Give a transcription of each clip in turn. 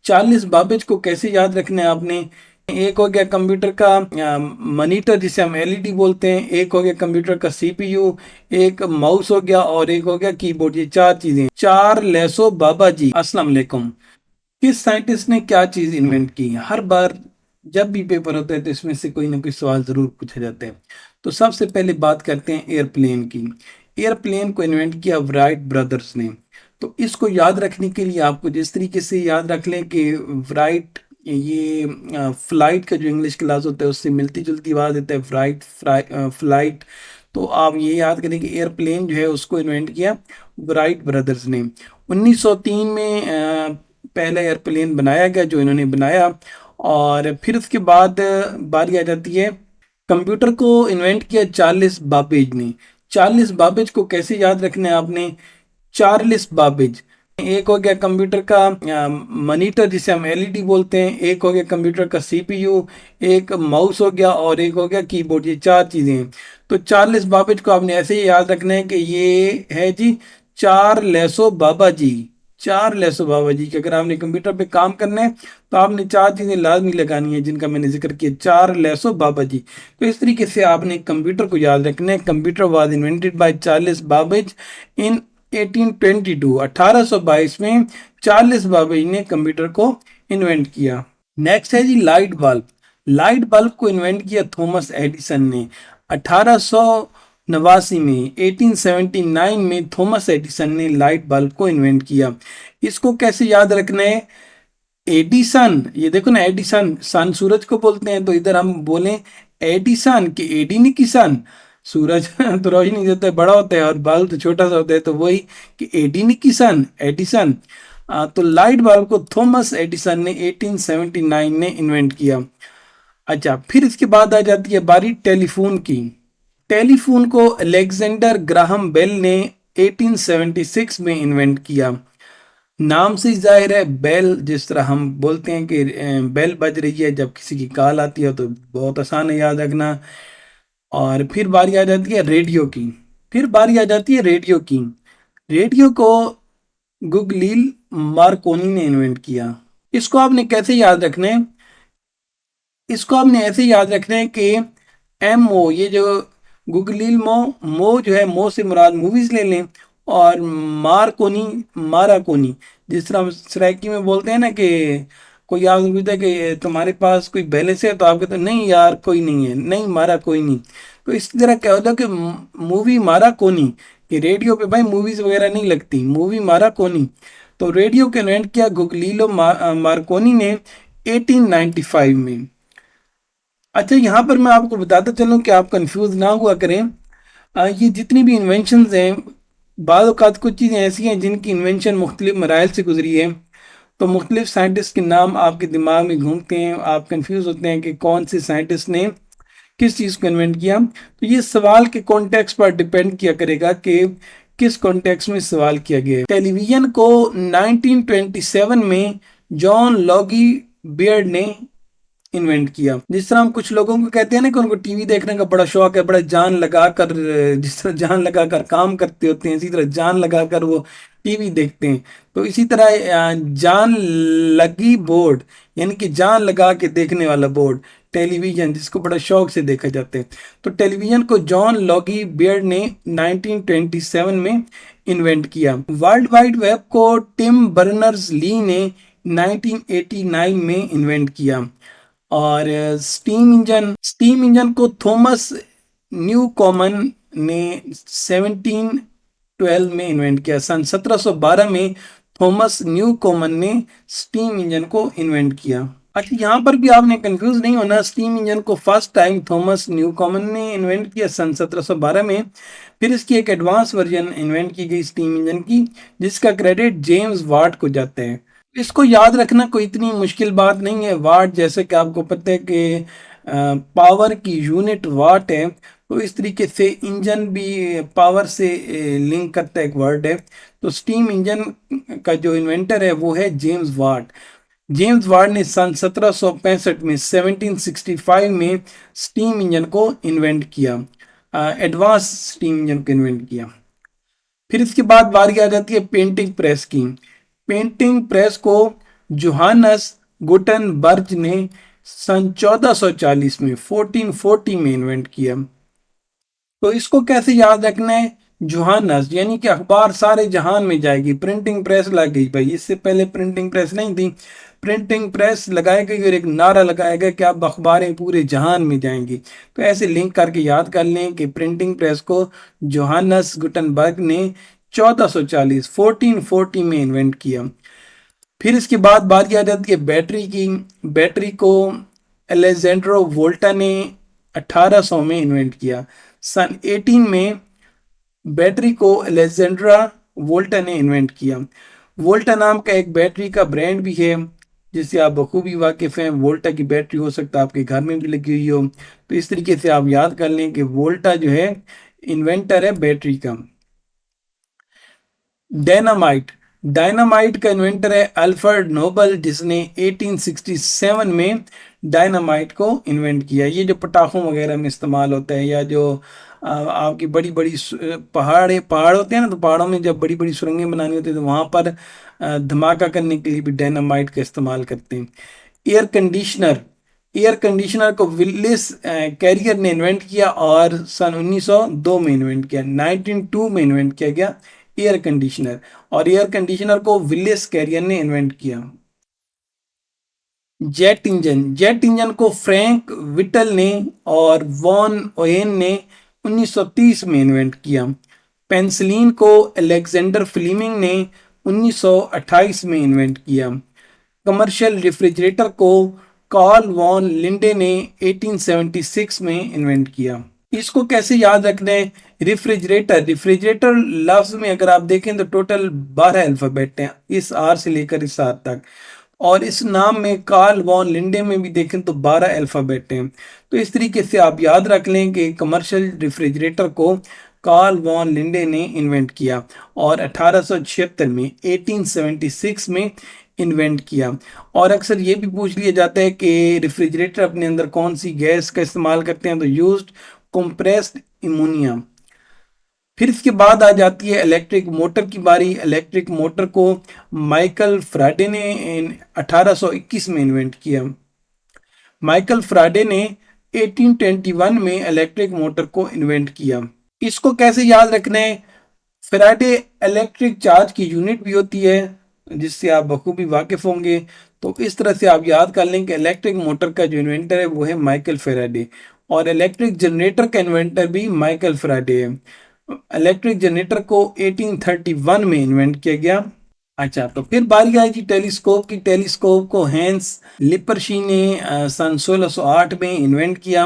40 बाबिज को कैसे याद रखना है आपने? एक हो गया कंप्यूटर का मॉनिटर जिसे हम एलईडी बोलते हैं, एक हो गया कंप्यूटर का सीपीयू, एक माउस हो गया और एक हो गया कीबोर्ड। ये चार चीजें, चार लेसो बाबा जी। अस्सलाम वालेकुम। किस साइंटिस्ट ने क्या चीज इन्वेंट की? हर बार जब भी पेपर होता है तो इसमें से कोई ना कोई सवाल जरूर पूछे जाते हैं। तो सबसे पहले बात करते हैं एयरप्लेन की। एयरप्लेन को इन्वेंट किया राइट ब्रदर्स ने। तो इसको याद रखने के लिए आपको जिस तरीके से याद रख लें कि राइट, ये फ्लाइट का जो इंग्लिश क्लास होता है उससे मिलती जुलती आवाज देता है, फ्लाइट फ्लाइट। तो आप ये याद करें कि एयरप्लेन जो है उसको इन्वेंट किया राइट ब्रदर्स ने। 1903 में पहला एयरप्लेन बनाया गया जो इन्होंने बनाया। और फिर उसके बाद बारी आ जाती है, कंप्यूटर को इन्वेंट किया चार्ल्स बाबेज ने। चार्ल्स बाबेज को कैसे याद रखना है आपने? Charles Babbage. एक हो गया कंप्यूटर का मॉनिटर जिसे हम एलईडी बोलते हैं, एक हो गया कंप्यूटर का सीपीयू, एक माउस हो गया और एक हो गया कीबोर्ड। ये चार चीजें हैं। तो चार्ल्स बाबेज को आपने ऐसे ही याद रखना है कि ये है जी चार लेसो बाबा जी। चार लेसो बाबा जी के अगर आपने कंप्यूटर पे काम करना है तो आपने चार चीजें लाजमी लगानी है जिनका मैंने जिक्र किया, चार लेसो बाबा जी। तो इस तरीके से आपने कंप्यूटर को याद रखना है। Computer was invented by Charles Babbage in 1822। 1822 में चार्ल्स बाबेज ने कंप्यूटर को इन्वेंट किया। नेक्स्ट है जी लाइट बल्ब। लाइट बल्ब को इन्वेंट किया थॉमस एडिसन ने 1889 में। 1879 में थॉमस एडिसन ने लाइट बल्ब को इन्वेंट किया। इसको कैसे याद रखना है? एडिसन, ये देखो ना, एडिसन सन सूरज को बोलते हैं, तो इधर हम बोलें एडिसन कि एडी नहीं किसान। सूरज तो रोशनी देता है, बड़ा होता है, और बल्ब तो छोटा सा होता है, तो वही कि एडी नहीं किसान, एडिसन। तो लाइट बल्ब को थॉमस एडिसन ने 1879 ने इन्वेंट किया। अच्छा, फिर इसके बाद आ जाती है बारी टेलीफोन की। टेलीफोन को अलेक्जेंडर ग्राहम बेल ने 1876 में इन्वेंट किया। नाम से ही जाहिर है, बेल जिस तरह हम बोलते हैं कि बेल बज रही है जब किसी की कॉल आती है, तो बहुत आसान है याद रखना। और फिर बारी आ जाती है रेडियो की। फिर बारी आ जाती है रेडियो की। रेडियो को गुगलील मार्कोनी ने इन्वेंट किया। इसको आपने कैसे याद रखना है? इसको आपने ऐसे याद रखना है कि एम ओ, ये जो गुगलील मो, मो जो है, मो से मुराद मूवीज ले लें, और मारकोनी, माराकोनी। जिस तरह हम सराइकी में बोलते हैं ना कि कोई आपसे पूछता है कि तुम्हारे पास कोई बैलेंस है, तो आप कहते हैं नहीं यार कोई नहीं है, नहीं मारा कोई नहीं। तो इसी तरह क्या होता है कि मूवी मारा कोनी, कि रेडियो पे भाई मूवीज वगैरह नहीं लगती, मूवी मारा कोनी। तो रेडियो के इन्वेंट किया गुगलीलो मार्कोनी ने 1895 में। अच्छा, यहाँ पर मैं आपको बताता चलूँ कि आप कंफ्यूज ना हुआ करें। ये जितनी भी इन्वेंशंस हैं, बाद औक़ात कुछ चीज़ें ऐसी हैं जिनकी इन्वेंशन मुख्तलिफ मराइल से गुजरी है। तो मुख्तलिफ साइंटिस्ट के नाम आपके दिमाग में घूमते हैं, आप कंफ्यूज होते हैं कि कौन से साइंटिस्ट ने किस चीज़ को इन्वेंट किया। तो ये सवाल के कॉन्टेक्स्ट पर डिपेंड किया करेगा कि किस कॉन्टेक्स्ट में सवाल किया गया है। टेलीविज़न को 1927 में जॉन लॉगी बियर्ड ने इन्वेंट किया। जिस तरह हम कुछ लोगों को कहते हैं ना कि उनको टीवी देखने का बड़ा शौक है, बड़ा जान लगाकर, जिस तरह जान लगाकर काम करते होते हैं, इसी तरह जान लगाकर वो टीवी देखते हैं। तो इसी तरह जान लगी बोर्ड, यानी कि जान लगा के देखने वाला बोर्ड, टेलीविजन जिसको बड़ा शौक से देखा जाता है। तो टेलीविजन को जॉन लॉगी बियर्ड ने 1927 में इन्वेंट किया। वर्ल्ड वाइड वेब को टिम बर्नर्स ली ने 1989 में इन्वेंट किया। और स्टीम इंजन को थॉमस न्यू कॉमन ने 1712 में इन्वेंट किया। सन 1712 में थॉमस न्यू कॉमन ने स्टीम इंजन को इन्वेंट किया। अच्छा, यहाँ पर भी आपने कंफ्यूज नहीं होना। स्टीम इंजन को first time Thomas new common ने इन्वेंट किया सन 1712 में। फिर इसकी एक एडवांस वर्जन इन्वेंट की गई स्टीम इंजन की, जिसका क्रेडिट जेम्स वाट को जाता है। इसको याद रखना कोई इतनी मुश्किल बात नहीं है। वाट जैसे कि आपको पता है कि पावर की यूनिट वाट है, तो इस तरीके से इंजन भी पावर से लिंक करता है, एक वर्ड है। तो स्टीम इंजन का जो इन्वेंटर है वो है जेम्स वाट। जेम्स वाट ने सन 1765 में 1765 में स्टीम इंजन को इन्वेंट किया, एडवांस स्टीम इंजन को इन्वेंट किया। फिर इसके बाद बारी आ जाती है पेंटिंग प्रेस की। पेंटिंग प्रेस को जोहानस गुटनबर्ग ने सन 1440 में 1440 में इन्वेंट किया। तो इसको कैसे याद रखना है? जोहानस यानी कि अखबार सारे जहान में जाएगी। प्रिंटिंग प्रेस लग गई भाई, इससे पहले प्रिंटिंग प्रेस नहीं थी। प्रिंटिंग प्रेस लगाई गई और एक नारा लगाया गया कि अब अखबारें पूरे जहान में जाएंगी। तो ऐसे लिंक करके याद कर लें कि प्रिंटिंग प्रेस को जोहानस गुटनबर्ग ने 1440 1440 में इन्वेंट किया। फिर इसके बाद बात आ जाती है बैटरी की। बैटरी को एलेजेंड्रो वोल्टा ने 1800 में इन्वेंट किया। सन 18 में बैटरी को एलेजेंड्रा वोल्टा ने इन्वेंट किया। वोल्टा नाम का एक बैटरी का ब्रांड भी है जिससे आप बखूबी वाकिफ हैं। वोल्टा की बैटरी हो सकता है आपके घर में भी लगी हुई हो। तो इस तरीके से आप याद कर लें कि वोल्टा जो है इन्वेंटर है बैटरी का। डायनामाइट, डायनामाइट का इन्वेंटर है अल्फ्रेड नोबल, जिसने 1867 में डायनामाइट को इन्वेंट किया। ये जो पटाखों वगैरह में इस्तेमाल होता है, या जो आपकी बड़ी बड़ी पहाड़ होते हैं ना, तो पहाड़ों में जब बड़ी बड़ी सुरंगें बनानी होती है तो वहां पर धमाका करने के लिए भी डायनामाइट का इस्तेमाल करते हैं। एयर कंडीशनर, एयर कंडीशनर को विलिस कैरियर ने इन्वेंट किया और सन 1902 में इन्वेंट किया। 1902 में इन्वेंट किया गया एयर कंडीशनर, और एयर कंडीशनर को विलिस कैरियर ने इन्वेंट किया। जेट इंजन, जेट इंजन को फ्रैंक विटल ने और वॉन ओयन ने 1930 में इन्वेंट किया। पेंसिलिन को अलेक्जेंडर फ्लीमिंग ने 1928 में इन्वेंट किया। कमर्शियल रेफ्रिजरेटर को कार्ल वॉन लिंडे ने 1876 में इन्वेंट किया। इसको कैसे याद रखना है? रेफ्रिजरेटर, रेफ्रिजरेटर लफ्ज में अगर आप देखें तो टोटल 12 अल्फाबेट हैं, इस आर से लेकर इस आर तक। और इस नाम में कार्ल वॉन लिंडे में भी देखें तो 12 अल्फाबेट हैं। तो इस तरीके से आप याद रख लें कि कमर्शियल रेफ्रिजरेटर को कार्ल वॉन लिंडे ने इन्वेंट किया और 1876 में 1876 में इन्वेंट किया। और अक्सर ये भी पूछ लिया जाता है कि रेफ्रिजरेटर अपने अंदर कौन सी गैस का इस्तेमाल करते हैं, तो यूज्ड कंप्रेस्ड अमोनिया। फिर इसके बाद आ जाती है इलेक्ट्रिक मोटर की बारी। इलेक्ट्रिक मोटर को माइकल फ्राडे ने 1821 में इन्वेंट किया। माइकल फ्राडे ने 1821 में इलेक्ट्रिक मोटर को इन्वेंट किया। इसको कैसे याद रखना है? फैराडे इलेक्ट्रिक चार्ज की यूनिट भी होती है जिससे आप बखूबी वाकिफ होंगे। तो इस तरह से आप याद कर लें कि इलेक्ट्रिक मोटर का जो इन्वेंटर है वो है माइकल फैराडे, और इलेक्ट्रिक जनरेटर का इन्वेंटर भी माइकल फैराडे है। इलेक्ट्रिक जनरेटर को 1831 में इन्वेंट किया गया। अच्छा, तो फिर बारी आई थी टेलीस्कोप की। टेलीस्कोप को हैंस लिपरशी ने सन 1608 में इन्वेंट किया।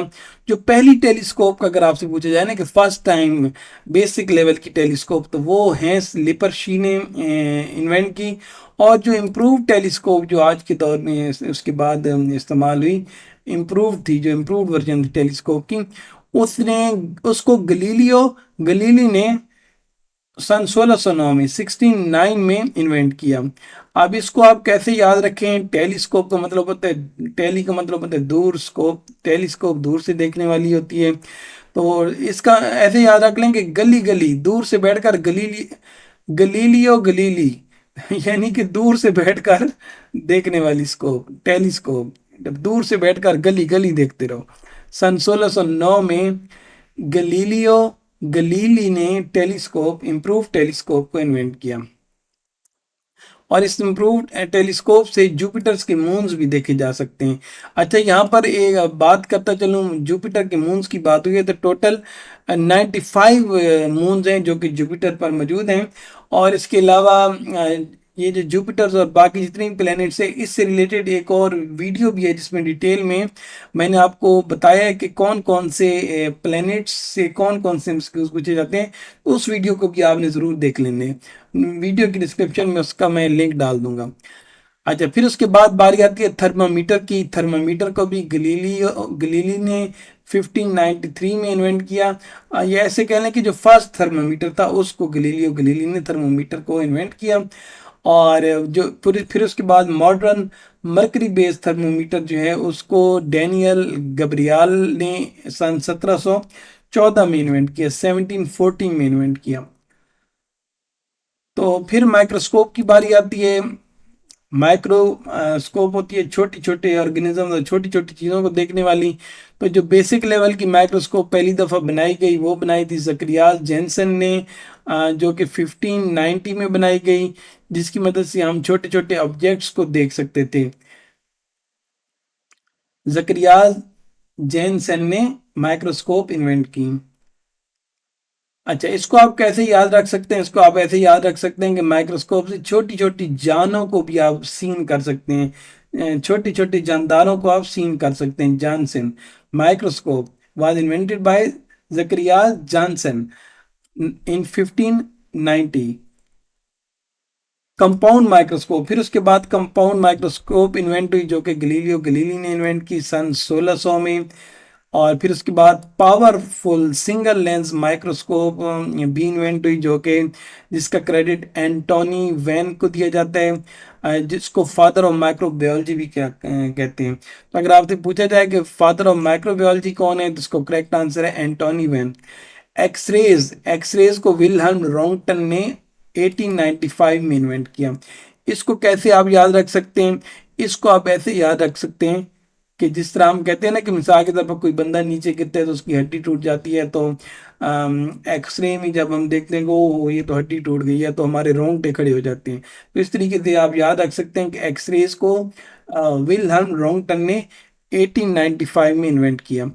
जो पहली टेलीस्कोप का अगर आपसे पूछा जाए ना कि फर्स्ट टाइम बेसिक लेवल की टेलीस्कोप, तो वो हैंस लिपरशी ने इन्वेंट की। और जो इम्प्रूव टेलीस्कोप जो आज के दौर में उसके बाद इस्तेमाल हुई, इम्प्रूव थी, जो इम्प्रूव वर्जन थी टेलीस्कोप की, उसने उसको गलीली ने सन 1609 में 1609 में इन्वेंट किया। अब इसको आप कैसे याद रखें? टेलीस्कोप का मतलब होता है, टेली का मतलब होता है दूर, स्कोप, टेलीस्कोप दूर से देखने वाली होती है। तो इसका ऐसे याद रख लें कि गली गली, दूर से बैठकर गलीली, गलीलियो गलीली यानी कि दूर से बैठकर देखने वाली स्कोप, टेलीस्कोप। जब दूर से बैठकर गली गली देखते रहो। सन 1609 में गलीलियो गलीली ने टेलीस्कोप, इम्प्रूव टेलीस्कोप को इन्वेंट किया। और इस इम्प्रूव टेलीस्कोप से जुपिटर्स के मून्स भी देखे जा सकते हैं। अच्छा, यहाँ पर एक बात करता चलूँ, जुपिटर के मून्स की बात हुई है तो टोटल 95 मून्स हैं जो कि जुपिटर पर मौजूद हैं। और इसके अलावा ये जो जुपिटर्स और बाकी जितने भी प्लैनेट्स हैं, इससे रिलेटेड एक और वीडियो भी है जिसमें डिटेल में मैंने आपको बताया है कि कौन कौन से प्लैनेट्स से कौन कौन से एमसीक्यूज पूछे जाते हैं। तो उस वीडियो को भी आपने ज़रूर देख लेने, वीडियो की डिस्क्रिप्शन में उसका मैं लिंक डाल दूंगा। अच्छा, फिर उसके बाद बारी आती है थर्मामीटर की। थर्मामीटर को भी गलीली ने 1593 में इन्वेंट किया। ये ऐसे कह लें कि जो फर्स्ट थर्मामीटर था उसको गलीली ने थर्मामीटर को इन्वेंट किया। और जो फिर उसके बाद मॉडर्न मर्करी बेस्ड थर्मोमीटर जो है उसको डैनियल गब्रियाल ने सन 1714 में इन्वेंट किया, 1714 में इन्वेंट किया। तो फिर माइक्रोस्कोप की बारी आती है। माइक्रोस्कोप होती है छोटी छोटे ऑर्गेनिज्म और छोटी छोटी चीज़ों को देखने वाली। तो जो बेसिक लेवल की माइक्रोस्कोप पहली दफ़ा बनाई गई वो बनाई थी जकरियास जेनसन ने, जो कि 1590 में बनाई गई, जिसकी मदद से हम छोटे छोटे ऑब्जेक्ट्स को देख सकते थे। जकरियास जेनसन ने माइक्रोस्कोप इन्वेंट की। अच्छा, इसको आप कैसे याद रख सकते हैं? इसको आप ऐसे याद रख सकते हैं कि माइक्रोस्कोप से छोटी छोटी जानों को भी आप सीन कर सकते हैं, छोटी छोटी जानदारों को आप सीन कर सकते हैं। Johnson microscope was invented by जकरिया जॉनसन इन 1590। कंपाउंड माइक्रोस्कोप, फिर उसके बाद कंपाउंड माइक्रोस्कोप इन्वेंट हुई, जो कि गलीलियो गलीली ने इन्वेंट की सन 1600 में। और फिर उसके बाद पावरफुल सिंगल लेंस माइक्रोस्कोप भी इन्वेंट हुई, जो कि जिसका क्रेडिट एंटोनी वैन को दिया जाता है, जिसको फादर ऑफ माइक्रोबायोलॉजी भी कहते हैं। तो अगर आपसे पूछा जाए कि फादर ऑफ माइक्रोबायोलॉजी कौन है, तो इसको करेक्ट आंसर है एंटोनी वैन। एक्सरेज को विल्हेल्म रॉन्गटन ने 1895 में इन्वेंट किया। इसको कैसे आप याद रख सकते हैं? इसको आप ऐसे याद रख सकते हैं कि जिस तरह हम कहते हैं ना कि मिसाल के तौर पर कोई बंदा नीचे गिरता है तो उसकी हड्डी टूट जाती है, तो एक्सरे में जब हम देखते हैं कि ओ ये तो हड्डी टूट गई है, तो हमारे रोंगटे खड़े हो जाते हैं। तो इस तरीके से आप याद रख सकते हैं कि एक्सरेज को विल्हेल्म रॉन्गटन ने 1895 में इन्वेंट किया।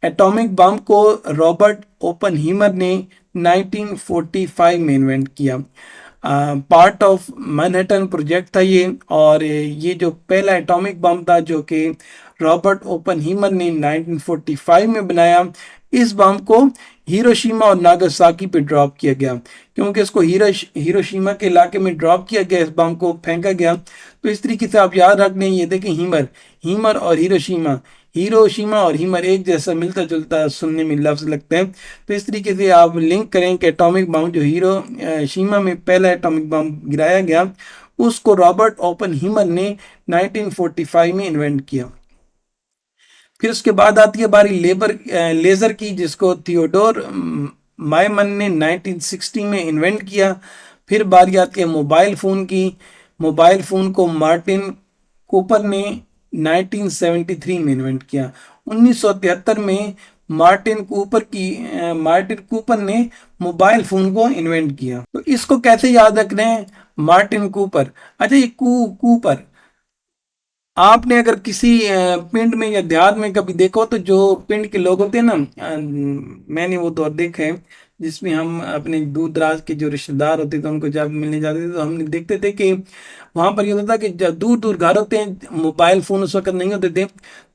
एटॉमिक बम को रॉबर्ट ओपनहीमर ने 1945 में इन्वेंट किया। पार्ट ऑफ मैनहट्टन प्रोजेक्ट था ये, और ये जो पहला एटॉमिक बम था जो कि रॉबर्ट ओपनहीमर ने 1945 में बनाया, इस बम को हिरोशिमा और नागासाकी पे ड्रॉप किया गया। क्योंकि इसको हिरोशिमा के इलाके में ड्रॉप किया गया, इस बम को फेंका गया। तो इस तरीके से आप याद रख लें, ये देखें हीमर हीमर और हिरोशिमा, हिरोशिमा और हीमर एक जैसा मिलता जुलता सुनने में लफ्ज लगता है। तो इस तरीके से आप लिंक करें कि एटॉमिक बम जो हिरोशिमा में पहला एटॉमिक बम गिराया गया, उसको रॉबर्ट ओपनहीमर ने 1945 में इन्वेंट किया। फिर उसके बाद आती है बारी लेज़र की, जिसको थियोडोर मायमन ने 1960 में इन्वेंट किया। फिर बारी आती है मोबाइल फ़ोन की। मोबाइल फ़ोन को मार्टिन कूपर ने 1973 में इन्वेंट किया। 1973 में मार्टिन कूपर ने मोबाइल फ़ोन को इन्वेंट किया। तो इसको कैसे याद रख रहे हैं? Martin Cooper. अच्छा, ये कूपर आपने अगर किसी पिंड में या देहात में कभी देखो, तो जो पिंड के लोग होते हैं ना, मैंने वो दौर देखा है जिसमें हम अपने दूर दराज के जो रिश्तेदार होते थे उनको जब मिलने जाते थे, तो हम देखते थे कि वहां पर ये होता था कि जब दूर दूर घर होते हैं, मोबाइल फोन उस वक्त नहीं होते थे,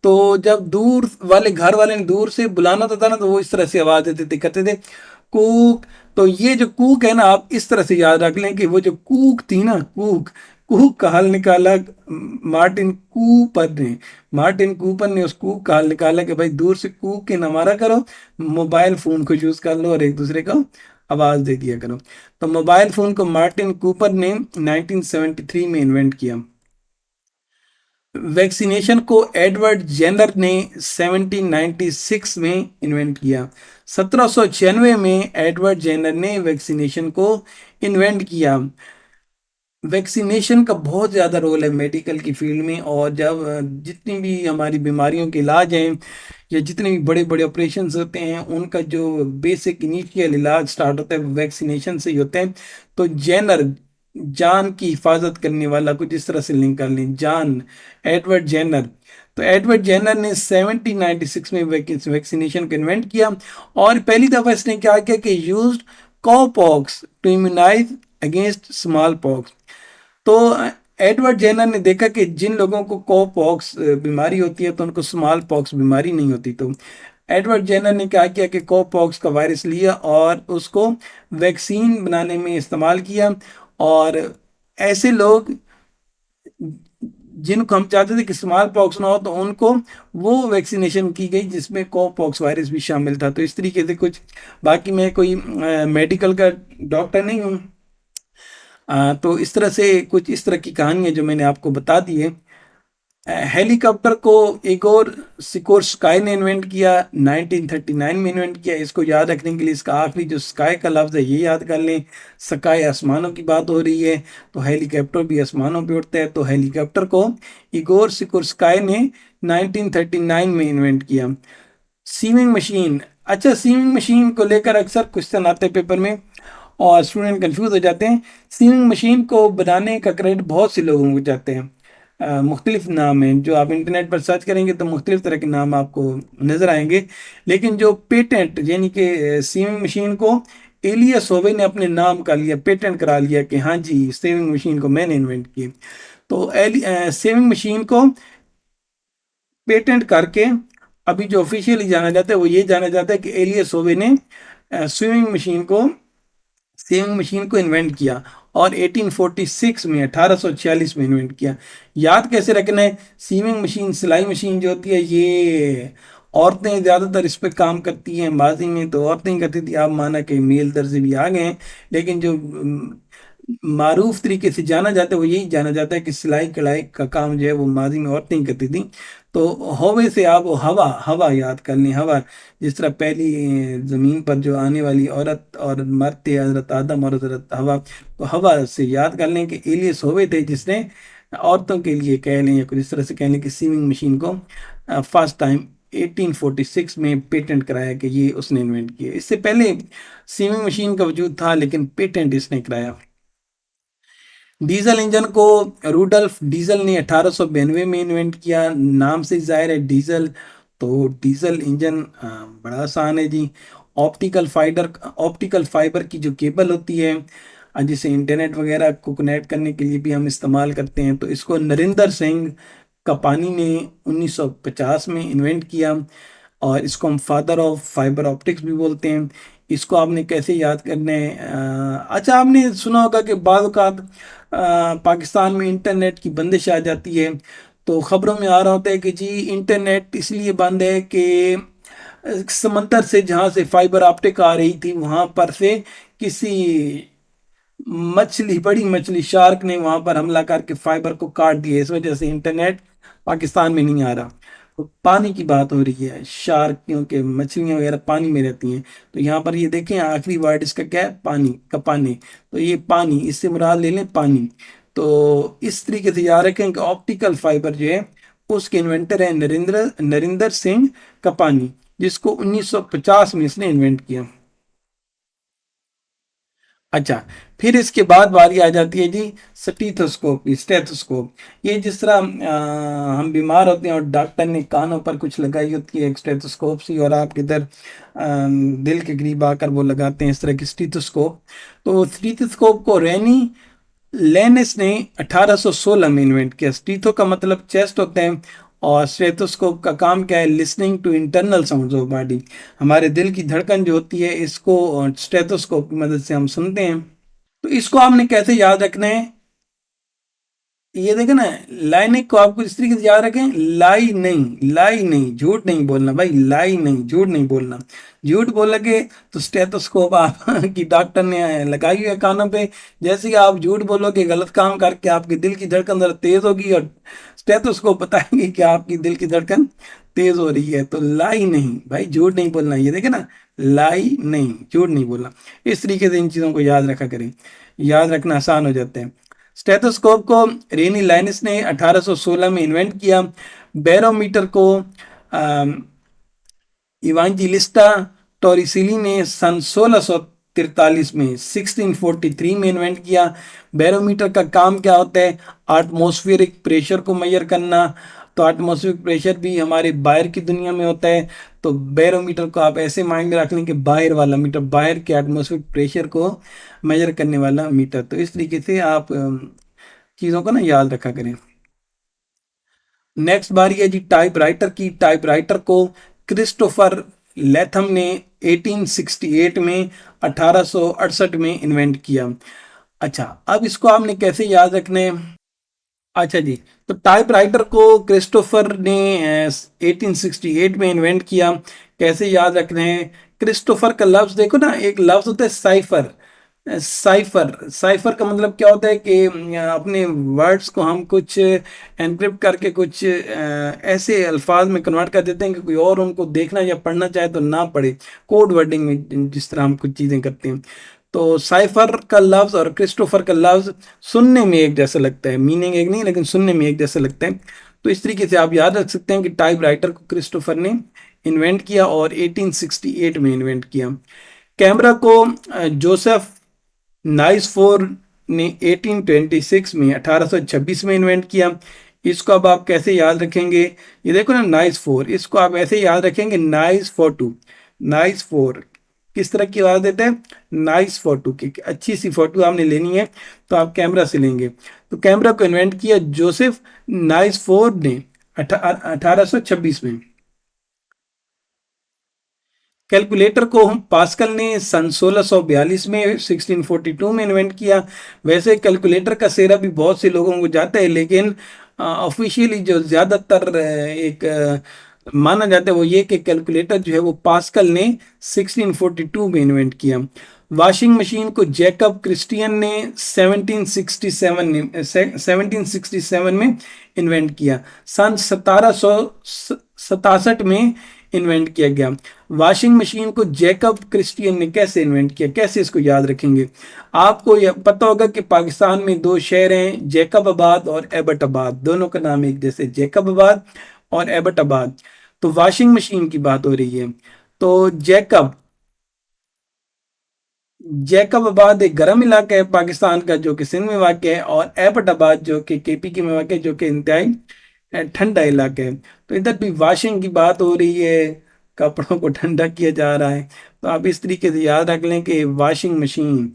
तो जब दूर वाले घर वाले ने दूर से बुलाना होता था ना, तो वो इस तरह से आवाज देते थे, कहते थे कूक। तो ये जो कूक है ना, आप इस तरह से याद रख लें कि वो जो कूक थी ना, कूक कूक का हल निकाला मार्टिन कूपर ने। मार्टिन कूपर ने उस कूक का हल निकाला कि भाई दूर से कूक के ना मारा करो, मोबाइल फोन को यूज कर लो और एक दूसरे को आवाज दे दिया करो। तो मोबाइल फोन को मार्टिन कूपर ने 1973 में इन्वेंट किया। वैक्सीनेशन को एडवर्ड जेनर ने 1796 में इन्वेंट किया। 1796 में एडवर्ड जेनर ने वैक्सीनेशन को इन्वेंट किया। वैक्सीनेशन का बहुत ज़्यादा रोल है मेडिकल की फील्ड में, और जब जितनी भी हमारी बीमारियों के इलाज हैं या जितने भी बड़े बड़े ऑपरेशन होते हैं, उनका जो बेसिक इनिशियल इलाज स्टार्ट होता है वैक्सीनेशन से ही होता है। तो जेनर जान की हिफाजत करने वाला, कुछ इस तरह से लिंक कर लें, जान एडवर्ड जेनर। तो एडवर्ड जेनर ने 1796 में वैक्सीनेशन को इन्वेंट किया, और पहली दफ़ा इसने क्या किया कि used cowpox to immunize against smallpox. तो एडवर्ड जेनर ने देखा कि जिन लोगों को कॉपॉक्स बीमारी होती है तो उनको स्मॉल पॉक्स बीमारी नहीं होती। तो एडवर्ड जेनर ने क्या किया कि कॉपॉक्स का वायरस लिया और उसको वैक्सीन बनाने में इस्तेमाल किया, और ऐसे लोग जिनको हम चाहते थे कि स्मॉल पॉक्स ना हो, तो उनको वो वैक्सीनेशन की गई जिसमें कॉपॉक्स वायरस भी शामिल था। तो इस तरीके से कुछ, बाकी मैं कोई मेडिकल का डॉक्टर नहीं हूँ, तो इस तरह से कुछ इस तरह की कहानी है जो मैंने आपको बता दी है। हेलीकॉप्टर को इगोर सिकोर्स्काई ने इन्वेंट किया, 1939 में इन्वेंट किया। इसको याद रखने के लिए इसका आखिरी जो स्काई का लफ्ज़ है ये याद कर लें। स्काई आसमानों की बात हो रही है, तो हेलीकॉप्टर भी आसमानों पे उड़ता है, तो हेलीकॉप्टर को इगोर सिकोर्स्काई ने 1939 में इन्वेंट किया। सीविंग मशीन, अच्छा सीविंग मशीन को लेकर अक्सर क्वेश्चन आते हैं पेपर में और स्टूडेंट कंफ्यूज हो जाते हैं। सीविंग मशीन को बनाने का क्रेडिट बहुत से लोगों को जाते हैं। मुख्तलिफ नाम हैं, जो आप इंटरनेट पर सर्च करेंगे तो मुख्तलिफ तरह के नाम आपको नज़र आएंगे। लेकिन जो पेटेंट यानी कि सीविंग मशीन को एलियस होवे ने अपने नाम का लिया, पेटेंट करा लिया कि हाँ जी सेविंग मशीन को मैंने इन्वेंट की। तो सेविंग मशीन को पेटेंट करके अभी जो ऑफिशियली जाना जाता है वो ये जाना जाता है कि एलियस होवे ने सेविंग मशीन को इन्वेंट किया और 1846 में 1846 में इन्वेंट किया। याद कैसे रखना है, सीविंग मशीन सिलाई मशीन जो होती है ये औरतें ज़्यादातर इस पे काम करती हैं। माजी में तो औरतें ही करती थी, आप माना कि मेल दर्जे भी आ गए हैं, लेकिन जो मारूफ तरीके से जाना जाता है वो यही जाना जाता है कि सिलाई कढ़ाई का काम जो है वो माजी में औरतें ही करती थी। तो हवे से आप हवा हवा याद कर लें। हवा जिस तरह पहली ज़मीन पर जो आने वाली औरत और मर्द थे, हज़रत आदम और हज़रत हवा, तो हवा से याद कर लें कि एलियस होवे थे जिसने औरतों के लिए कह लें या कुछ इस तरह से कह लें कि सीविंग मशीन को फर्स्ट टाइम 1846 में पेटेंट कराया कि ये उसने इन्वेंट किया। इससे पहले सीविंग मशीन का वजूद था लेकिन पेटेंट इसने कराया। डीजल इंजन को रूडल्फ डीजल ने 1892 में इन्वेंट किया। नाम से जाहिर है डीजल, तो डीजल इंजन बड़ा आसान है जी। ऑप्टिकल फाइबर की जो केबल होती है जिसे इंटरनेट वगैरह को कनेक्ट करने के लिए भी हम इस्तेमाल करते हैं, तो इसको नरिंदर सिंह कपानी ने 1950 में इन्वेंट किया और इसको हम फादर ऑफ फाइबर ऑप्टिक्स भी बोलते हैं। इसको आपने कैसे याद करना है, अच्छा आपने सुना होगा कि बाद औक़ात पाकिस्तान में इंटरनेट की बंदिश आ जाती है, तो ख़बरों में आ रहा होता है कि जी इंटरनेट इसलिए बंद है कि समंदर से जहाँ से फाइबर ऑप्टिक आ रही थी वहाँ पर से किसी बड़ी मछली शार्क ने वहां पर हमला करके फाइबर को काट दिया, इस वजह से इंटरनेट पाकिस्तान में नहीं आ रहा। तो पानी की बात हो रही है, शार्क क्योंकि मछलियां वगैरह पानी में रहती हैं, तो यहाँ पर ये देखें आखिरी वर्ड इसका क्या है, पानी, कपाने, तो ये पानी, इससे मुराद ले लें पानी। तो इस तरीके से याद रखें कि ऑप्टिकल फाइबर जो है उसके इन्वेंटर है नरिंदर सिंह कपानी, जिसको 1950 में इसने इन्वेंट किया। अच्छा, फिर इसके बाद बारी आ जाती है जी स्टीथोस्कोप की, स्टेथोस्कोप। ये जिस तरह हम बीमार होते हैं और डॉक्टर ने कानों पर कुछ लगाई होती है एक स्टेथोस्कोप सी, और आप किधर दिल के करीब आकर वो लगाते हैं इस तरह की स्टीथोस्कोप। तो स्टीथोस्कोप को रेनी लेनिस ने 1816 में इन्वेंट किया। स्टीथो का मतलब चेस्ट होते हैं और स्टेथोस्कोप का काम क्या है, listening to internal sounds of body. हमारे दिल की धड़कन जो होती है इसको स्टेथोस्कोप की मदद से हम सुनते हैं। तो इसको आपने कैसे याद रखना है, ये देखें ना, लाइनिक को आपको इस तरीके से याद रखें, लाई नहीं, झूठ नहीं बोलना भाई, लाई नहीं, झूठ नहीं बोलना। झूठ बोलोगे तो स्टेथोस्कोप आप की डॉक्टर ने लगाई हुई है कानों पे, जैसे ही आप झूठ बोलोगे गलत काम करके आपके दिल की धड़कन जरा तेज होगी और स्टेथोस्कोप बताएंगे कि आपकी दिल की धड़कन तेज हो रही है। तो लाई नहीं भाई, झूठ नहीं बोलना, ये देखे ना, लाई नहीं, झूठ नहीं बोलना। इस तरीके से इन चीज़ों को याद रखा करें, याद रखना आसान हो जाते हैं। स्टेथोस्कोप को रेनी लाइनस ने 1816 में इन्वेंट किया। बैरोमीटर को इवांजेलिस्टा टोरिसेली ने सन 1643 में 1643 में इन्वेंट किया। बैरोमीटर का काम क्या होता है, एटमॉस्फेरिक प्रेशर को मेजर करना। तो एटमॉस्फेरिक प्रेशर भी हमारे बाहर की दुनिया में होता है, तो बैरोमीटर को आप ऐसे माइंड में रख लें कि बाहर वाला मीटर, बाहर के एटमॉस्फेरिक प्रेशर को मेजर करने वाला मीटर। तो इस तरीके से आप चीज़ों को ना याद रखा करें। नेक्स्ट बारी है जी टाइपराइटर की। टाइपराइटर को क्रिस्टोफर लेथम ने 1868 में 1868 में इन्वेंट किया। अच्छा, अब इसको आपने कैसे याद रखना है, अच्छा जी, तो टाइपराइटर को क्रिस्टोफर ने 1868 में इन्वेंट किया। कैसे याद रखना है, क्रिस्टोफर का लफ्ज़ देखो ना, एक लफ्ज़ होता है साइफर, साइफर, साइफर का मतलब क्या होता है कि अपने वर्ड्स को हम कुछ एनक्रिप्ट करके कुछ ऐसे अल्फाज में कन्वर्ट कर देते हैं कि कोई और उनको देखना या पढ़ना चाहे तो ना पढ़े, कोड वर्डिंग में जिस तरह हम कुछ चीज़ें करते हैं। तो साइफर का लफ्ज़ और क्रिस्टोफर का लफ्ज़ सुनने में एक जैसा लगता है, मीनिंग एक नहीं लेकिन सुनने में एक जैसा लगता है। तो इस तरीके से आप याद रख सकते हैं कि टाइप राइटर को क्रिस्टोफर ने इन्वेंट किया और 1868 में इन्वेंट किया। कैमरा को जोसेफ नाइस फोर ने 1826 में 1826 में इन्वेंट किया। इसको अब आप कैसे याद रखेंगे, ये देखो ना नाइस फोर, इसको आप ऐसे याद रखेंगे नाइस फोटो, नाइस फोर किस तरह की आवाज देते हैं, नाइस फोटो की, अच्छी सी फोटो आपने लेनी है तो आप कैमरा से लेंगे। तो कैमरा को इन्वेंट किया जोसेफ नाइस फोर ने 1826 में। कैलकुलेटर को हम पास्कल ने सन 1642 में 1642 में इन्वेंट किया। वैसे कैलकुलेटर का सेरा भी बहुत से लोगों को जाता है, लेकिन ऑफिशियली जो ज़्यादातर एक माना जाता है वो ये कि कैलकुलेटर जो है वो पास्कल ने 1642 में इन्वेंट किया। वॉशिंग मशीन को जैकब क्रिस्टियन ने 1767 में इन्वेंट किया। सन 1767 में इन्वेंट किया गया। वॉशिंग मशीन को जैकब क्रिस्टियन ने कैसे इन्वेंट किया, कैसे इसको याद रखेंगे। आपको यह पता होगा कि पाकिस्तान में दो शहर हैं, जैकबाबाद और एबटाबाद, दोनों का नाम एक जैसे, जैकबाबाद और एबटाबाद। तो वॉशिंग मशीन की बात हो रही है। तो जैकबाबाद एक गर्म इलाका है पाकिस्तान का जो कि सिंध में वाक़ है, और एबटाबाद जो कि केपी के में वाक़ है जो कि इंतहाई ठंडा इलाका है। तो इधर भी वॉशिंग की बात हो रही है, कपड़ों को ठंडा किया जा रहा है। तो आप इस तरीके से याद रख लें कि वॉशिंग मशीन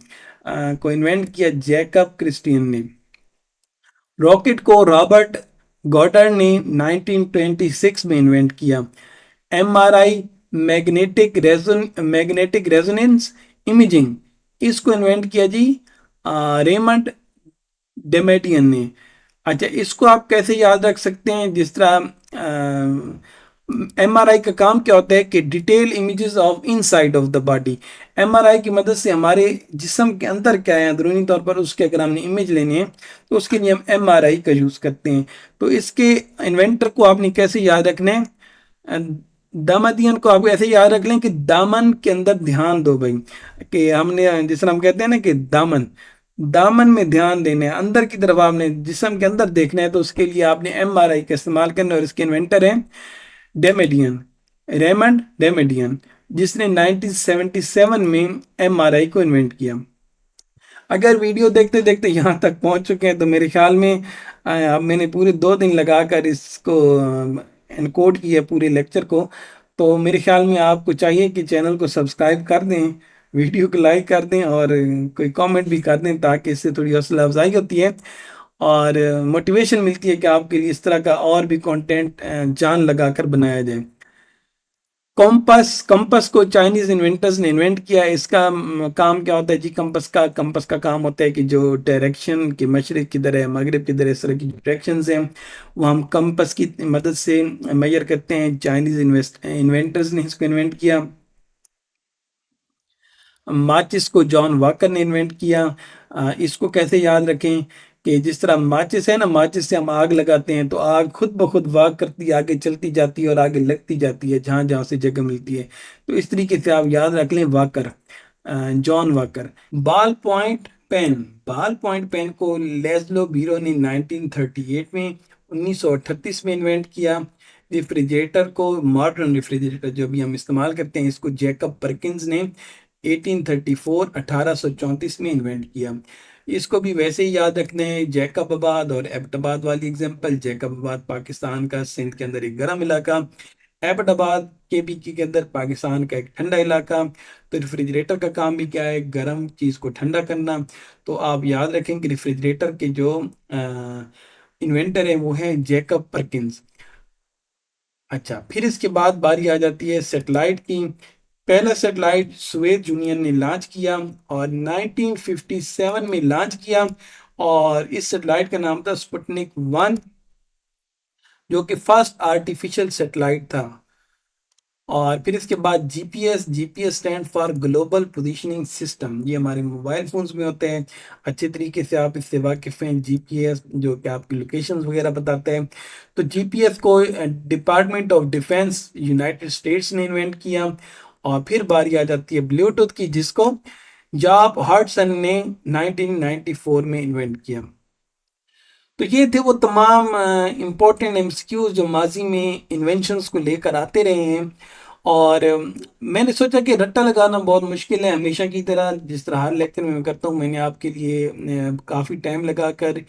को इन्वेंट किया जैकब क्रिस्टियन ने। रॉकेट को रॉबर्ट गॉडर ने 1926 में इन्वेंट किया। एमआरआई, मैग्नेटिक रेजोनेंस इमेजिंग, इसको इन्वेंट किया जी रेमंड डेमेटियन ने। अच्छा, इसको आप कैसे याद रख सकते हैं, जिस तरह एमआरआई का काम क्या होता है कि detail images of inside of the body. MRI की मदद से हमारे जिस्म के अंदर क्या है अंदरूनी तौर पर उसके अगर हमने इमेज लेनी है तो उसके लिए हम एमआरआई का यूज़ करते हैं। तो इसके इन्वेंटर को आपने कैसे याद रखना है, दामादियन को आपको ऐसे याद रख लें कि दामन के अंदर ध्यान दो भाई, कि हमने जिस तरह हम कहते हैं ना कि दामन, दामन में ध्यान देना है, अंदर की तरफ आपने जिस्म के अंदर देखना है, तो उसके लिए आपने एमआरआई का इस्तेमाल करना है। और इसके इन्वेंटर हैं डेमेडियन, रेमंड डेमेडियन, जिसने 1977 में एमआरआई को इन्वेंट किया। अगर वीडियो देखते देखते यहाँ तक पहुँच चुके हैं तो मेरे ख्याल में अब मैंने पूरे 2 दिन लगाकर इसको एनकोड किया पूरे लेक्चर को। तो मेरे ख्याल में आपको चाहिए कि चैनल को सब्सक्राइब कर दें, वीडियो को लाइक कर दें और कोई कमेंट भी कर दें, ताकि इससे थोड़ी हौसला अफजाई होती है और मोटिवेशन मिलती है कि आपके लिए इस तरह का और भी कंटेंट जान लगाकर बनाया जाए। कॉम्पस, कंपस को चाइनीज इन्वेंटर्स ने इन्वेंट किया। इसका काम क्या होता है जी, कंपस का काम होता है कि जो डायरेक्शन कि मशरिक किधर है मगरिब किधर है, इस तरह की डायरेक्शंस हैं वो हम कंपस की मदद से मेजर करते हैं। चाइनीज इन्वेंटर्स ने इसको इन्वेंट किया। माचिस को जॉन वॉकर ने इन्वेंट किया। इसको कैसे याद रखें कि जिस तरह माचिस है ना, माचिस से हम आग लगाते हैं तो आग खुद ब खुद वाक करती है, आगे चलती जाती है और आगे लगती जाती है जहाँ जहाँ से जगह मिलती है। तो इस तरीके से आप याद रख लें Walker, John Walker. Ballpoint pen, ballpoint pen को लेस्लो बीरो ने 1938 में 1938 में इन्वेंट किया। रेफ्रिजरेटर को, मॉडर्न रेफ्रिजरेटर जो भी हम इस्तेमाल करते हैं, इसको जैकब परकिंस ने 1834 1834 में इन्वेंट किया। इसको भी वैसे ही याद रखना है, जैकबाबाद और एबटाबाद वाली एग्जांपल। जैकबाबाद पाकिस्तान का सिंध के अंदर एक गर्म इलाका, एबटाबाद केपीके के अंदर पाकिस्तान का एक ठंडा इलाका। तो रेफ्रिजरेटर का काम भी क्या है, गर्म चीज़ को ठंडा करना। तो आप याद रखें कि रेफ्रिजरेटर के जो इन्वेंटर है वो है जैकब परकिंस। अच्छा, फिर इसके बाद बारी आ जाती है सेटेलाइट की। पहला सेटेलाइट सोवियत यूनियन ने लॉन्च किया और 1957 में लॉन्च किया, और इस सेटेलाइट का नाम था स्पुतनिक 1, जो कि फर्स्ट आर्टिफिशियल सेटेलाइट था। और फिर इसके बाद GPS, GPS stand for global positioning system. ये हमारे मोबाइल फोन्स में होते हैं, अच्छे तरीके से आप इससे वाकिफ हैं। जीपीएस जो कि आपकी लोकेशंस वगैरह बताते हैं। तो जीपीएस को department of defence United states ने इन्वेंट किया। और फिर बारी आ जाती है ब्लूटूथ की, जिसको जॉब हडसन ने 1994 में इन्वेंट किया। तो ये थे वो तमाम इम्पोर्टेंट एमसीक्यूज जो माजी में इन्वेंशंस को लेकर आते रहे हैं। और मैंने सोचा कि रट्टा लगाना बहुत मुश्किल है, हमेशा की तरह जिस तरह हर लेक्चर में मैं करता हूँ। मैंने आपके लिए काफ़ी टाइम लगाकर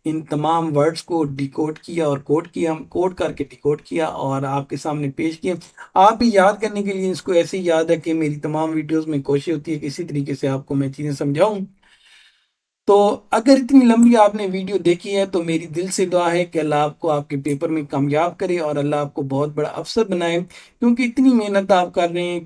इन तमाम वर्ड्स को डिकोड किया और कोड करके डिकोड किया और आपके सामने पेश किया। आप भी याद करने के लिए इसको ऐसे ही याद रखें। मेरी तमाम वीडियोस में कोशिश होती है कि इसी तरीके से आपको मैं चीज़ें समझाऊं। तो अगर इतनी लंबी आपने वीडियो देखी है तो मेरी दिल से दुआ है कि अल्लाह आपको आपके पेपर में कामयाब करे और अल्लाह आपको बहुत बड़ा अफसर बनाए, क्योंकि इतनी मेहनत आप कर रहे हैं।